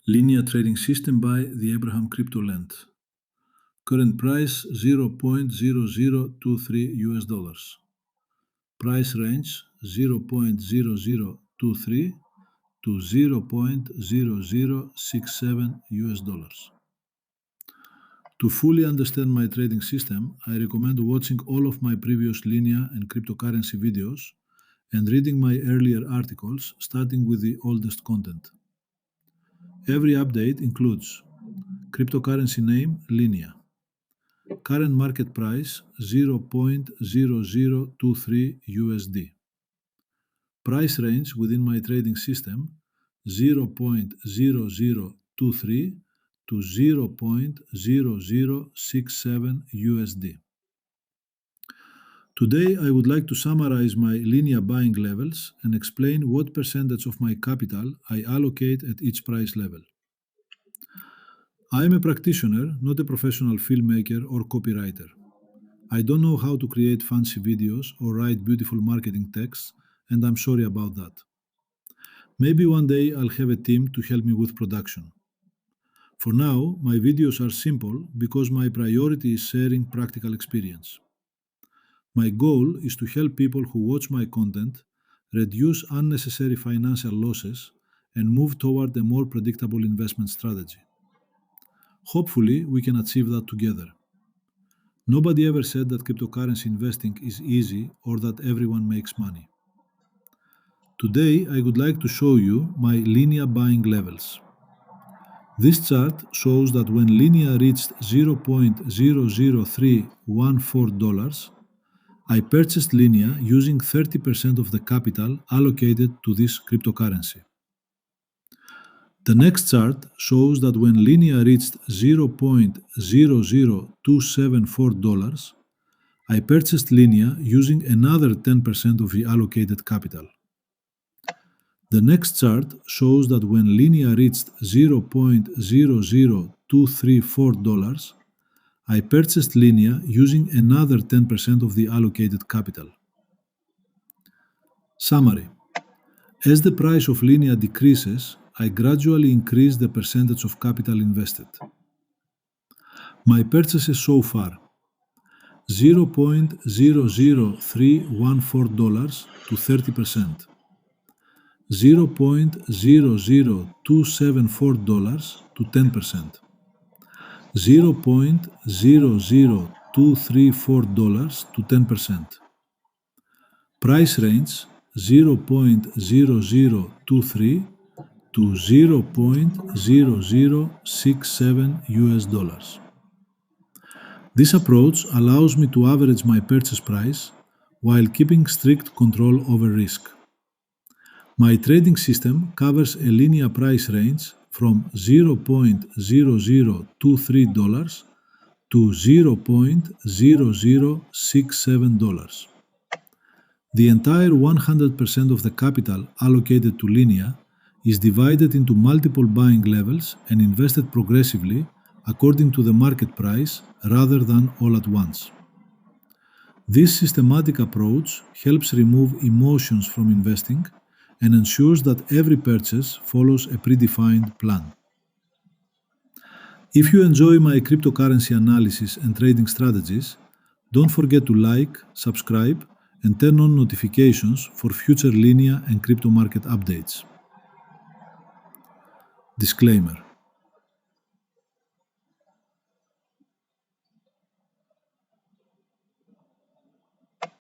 Linea trading system by TheAbrahamCryptoLand. Current price $0.0023. Price range 0.0023 to $0.0067. To fully understand my trading system, I recommend watching all of my previous Linea and cryptocurrency videos and reading my earlier articles, starting with the oldest content. Every update includes cryptocurrency name Linea, current market price $0.0023 USD, price range within my trading system $0.0023 to $0.0067 USD. Today I would like to summarize my Linea buying levels and explain what percentage of my capital I allocate at each price level. I am a practitioner, not a professional filmmaker or copywriter. I don't know how to create fancy videos or write beautiful marketing texts, and I'm sorry about that. Maybe one day I'll have a team to help me with production. For now, my videos are simple because my priority is sharing practical experience. My goal is to help people who watch my content reduce unnecessary financial losses and move toward a more predictable investment strategy. Hopefully, we can achieve that together. Nobody ever said that cryptocurrency investing is easy or that everyone makes money. Today, I would like to show you my Linea buying levels. This chart shows that when Linea reached $0.00314, I purchased Linea using 30% of the capital allocated to this cryptocurrency. The next chart shows that when Linea reached $0.00274, I purchased Linea using another 10% of the allocated capital. The next chart shows that when Linea reached $0.00234, I purchased Linea using another 10% of the allocated capital. Summary. As the price of Linea decreases, I gradually increase the percentage of capital invested. My purchases so far: $0.00314 to 30%, $0.00274 to 10%, $0.00234 to 10%, price range $0.0023 to $0.0067 US. This approach allows me to average my purchase price while keeping strict control over risk. My trading system covers a Linea price range from $0.0023 to $0.0067. The entire 100% of the capital allocated to Linea is divided into multiple buying levels and invested progressively according to the market price rather than all at once. This systematic approach helps remove emotions from investing and ensures that every purchase follows a predefined plan. If you enjoy my cryptocurrency analysis and trading strategies, don't forget to like, subscribe, and turn on notifications for future Linea and crypto market updates. Disclaimer.